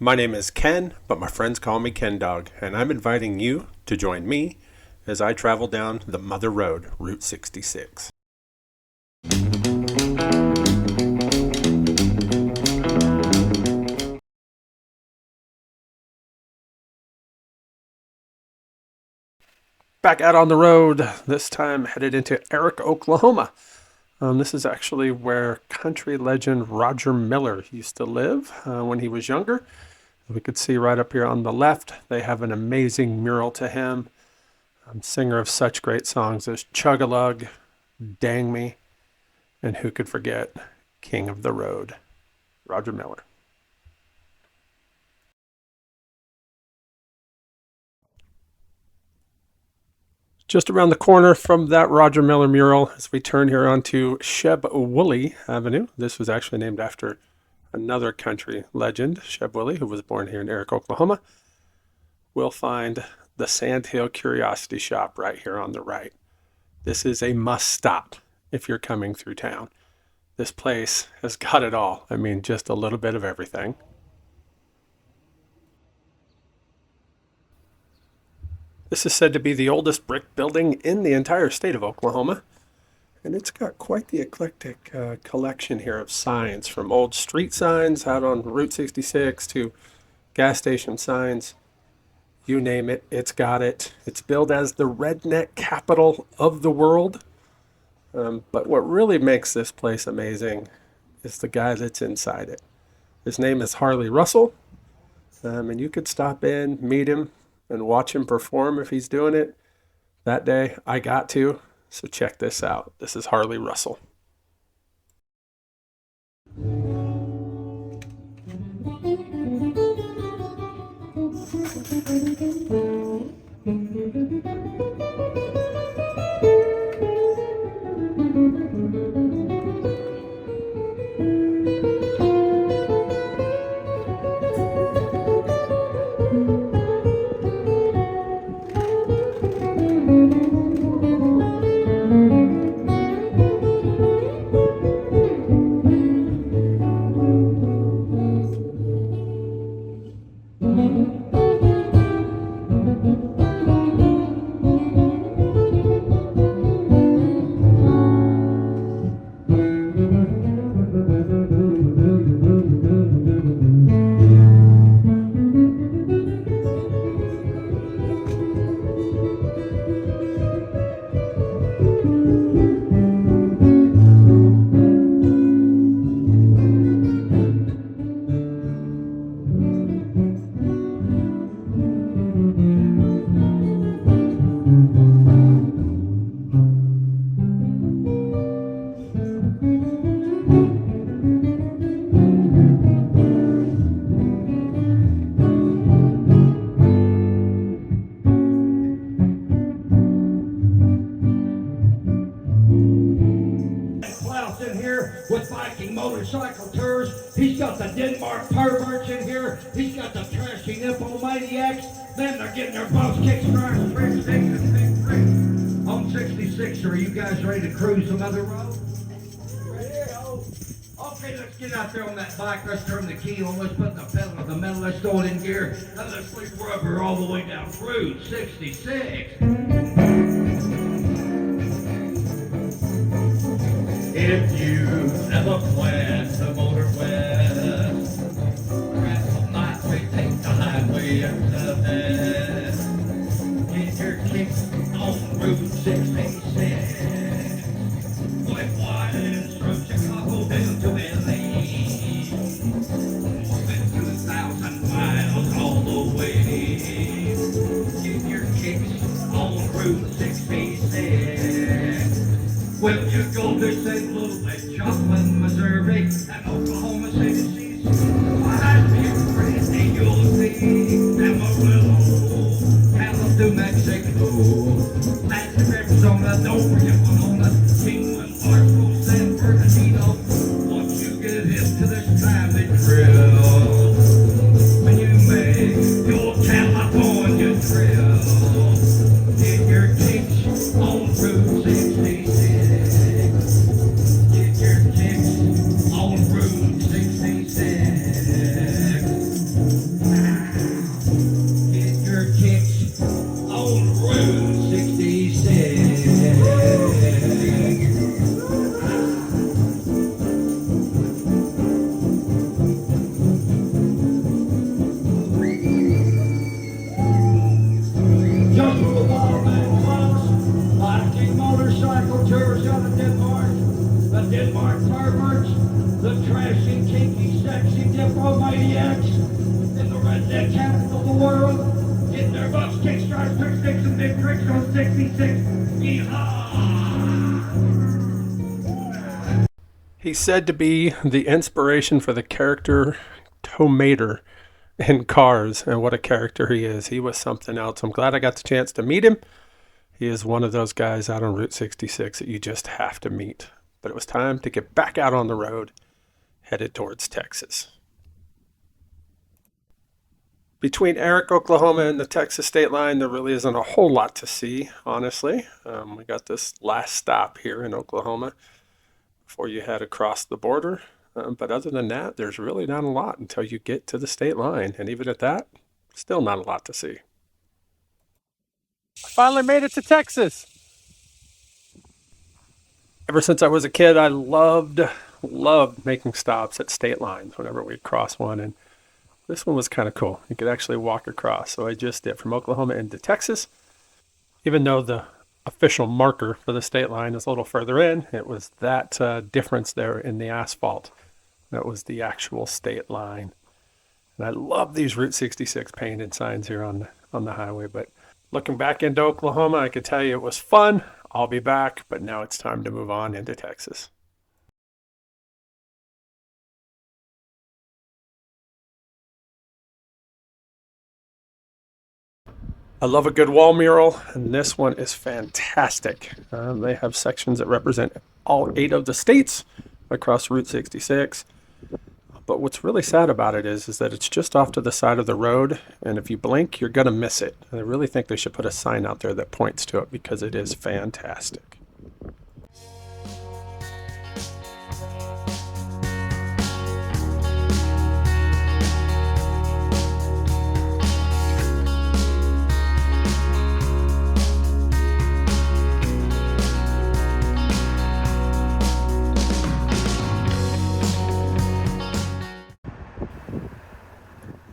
My name is Ken, but my friends call me Ken Dog, and I'm inviting you to join me as I travel down the Mother Road, Route 66. Back out on the road, this time headed into Erick, Oklahoma. This is actually where country legend Roger Miller used to live when he was younger. We could see right up here on the left, they have an amazing mural to him. Singer of such great songs as Chug-a-Lug, Dang Me, and who could forget King of the Road, Roger Miller. Just around the corner from that Roger Miller mural, as we turn here onto Sheb Wooley Avenue. This was actually named after another country legend, Sheb Wooley, who was born here in Erick, Oklahoma. We'll find the Sandhill Curiosity Shop right here on the right. This is a must stop if you're coming through town. This place has got it all. I mean, just a little bit of everything. This is said to be the oldest brick building in the entire state of Oklahoma. And it's got quite the eclectic collection here of signs, from old street signs out on Route 66 to gas station signs. You name it, it's got it. It's billed as the redneck capital of the world. But what really makes this place amazing is the guy that's inside it. His name is Harley Russell. And you could stop in, meet him, and watch him perform if he's doing it. That day, I got to. So check this out. This is Harley Russell. Motorcycle tours. He's got the Denmark perverts in here. He's got the trashy nymphomaniacs. Then they're getting their butts kicked around tricks, and big tricks. On 66, are you guys ready to cruise some other road? Okay, let's get out there on that bike. Let's turn the key on. Let's put the pedal to the metal. Let's throw it in gear. And let's leave rubber all the way down Route 66. If you ever plan the motor west, perhaps night we take the highway up to the get your kicks on Route 66. With wines from Chicago down to LA, moving 2,000 miles all the way. Get your kicks on Route 66. Well, you go to St. Louis, Joplin, Missouri, and Oklahoma City, I'd be pretty, you'll see Amarillo, Kalamazoo, Mexico, Latin Arizona, Dover, Illinois, England, Barstow, San Bernardino. Once you get hip to this private drill, when you make your California drill, get your kicks on Route 66. Get your kicks on Route almighty X in the redneck capital of the world, getting their butts kicked, stripes, prick sticks, and big bricks on 66. Yeehaw! He's said to be the inspiration for the character Tomater in Cars, and what a character he is. He was something else. I'm glad I got the chance to meet him. He is one of those guys out on Route 66 that you just have to meet. But it was time to get back out on the road, headed towards Texas. Between Erick, Oklahoma, and the Texas state line, there really isn't a whole lot to see, honestly. We got this last stop here in Oklahoma before you head across the border. But other than that, there's really not a lot until you get to the state line. And even at that, still not a lot to see. I finally made it to Texas. Ever since I was a kid, I loved making stops at state lines whenever we'd cross one. And this one was kind of cool. You could actually walk across. So I just did from Oklahoma into Texas. Even though the official marker for the state line is a little further in, it was that difference there in the asphalt. That was the actual state line. And I love these Route 66 painted signs here on the highway. But looking back into Oklahoma, I could tell you it was fun. I'll be back, but now it's time to move on into Texas. I love a good wall mural, and this one is fantastic. They have sections that represent all 8 of the states across Route 66. But what's really sad about it is that it's just off to the side of the road, and if you blink, you're going to miss it. And I really think they should put a sign out there that points to it because it is fantastic.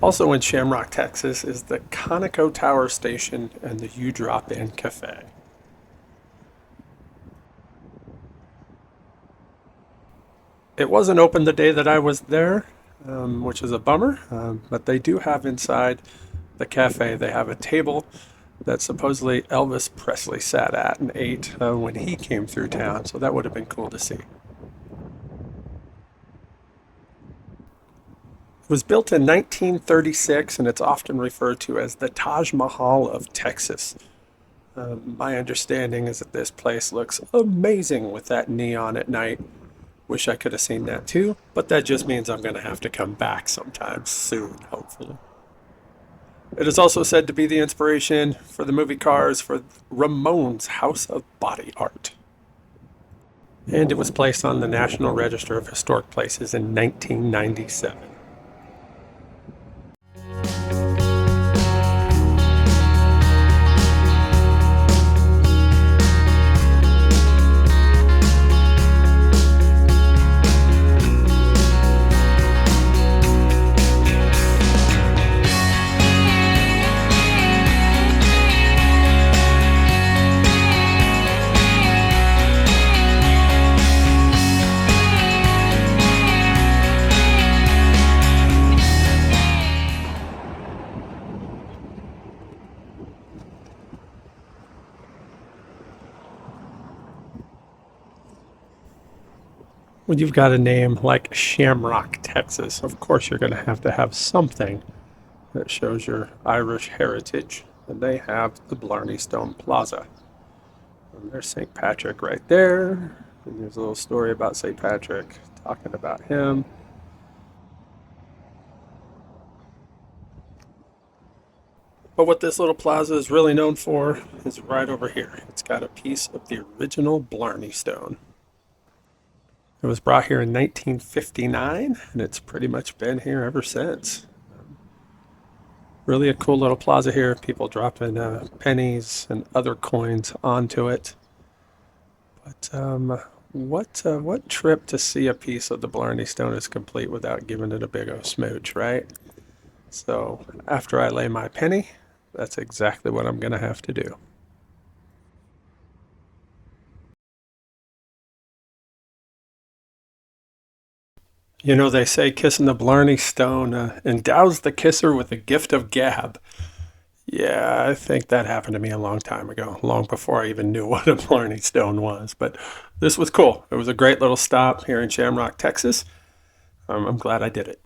Also in Shamrock, Texas is the Conoco Tower Station and the You Drop In Cafe. It wasn't open the day that I was there, which is a bummer, but they do have inside the cafe, they have a table that supposedly Elvis Presley sat at and ate when he came through town, so that would have been cool to see. It was built in 1936, and it's often referred to as the Taj Mahal of Texas. My understanding is that this place looks amazing with that neon at night. Wish I could have seen that too, but that just means I'm going to have to come back sometime soon, hopefully. It is also said to be the inspiration for the movie Cars for Ramon's House of Body Art. And it was placed on the National Register of Historic Places in 1997. When you've got a name like Shamrock, Texas, of course you're going to have something that shows your Irish heritage. And they have the Blarney Stone Plaza. And there's St. Patrick right there. And there's a little story about St. Patrick, talking about him. But what this little plaza is really known for is right over here. It's got a piece of the original Blarney Stone. It was brought here in 1959, and it's pretty much been here ever since. Really a cool little plaza here. People dropping pennies and other coins onto it. But what trip to see a piece of the Blarney Stone is complete without giving it a big old smooch, right? So after I lay my penny, that's exactly what I'm going to have to do. You know, they say kissing the Blarney Stone endows the kisser with the gift of gab. Yeah, I think that happened to me a long time ago, long before I even knew what a Blarney Stone was. But this was cool. It was a great little stop here in Shamrock, Texas. I'm glad I did it.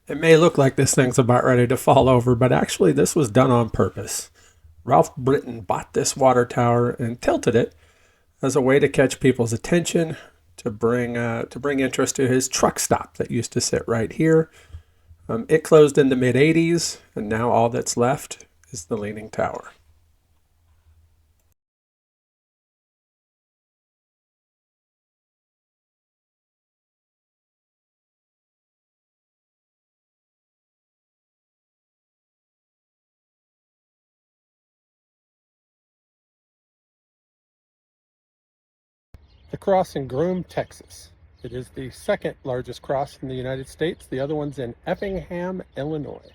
It may look like this thing's about ready to fall over, but actually, this was done on purpose. Ralph Britton bought this water tower and tilted it as a way to catch people's attention, to bring interest to his truck stop that used to sit right here. It closed in the mid '80s, and now all that's left is the Leaning Tower. The cross in Groom, Texas. It is the second largest cross in the United States. The other one's in Effingham, Illinois.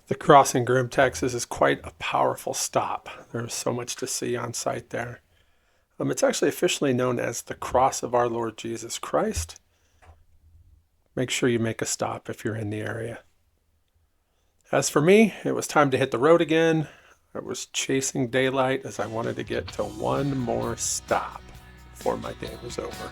The cross in Groom, Texas is quite a powerful stop. There's so much to see on site there. It's actually officially known as the Cross of Our Lord Jesus Christ. Make sure you make a stop if you're in the area. As for me, it was time to hit the road again. I was chasing daylight as I wanted to get to one more stop before my day was over.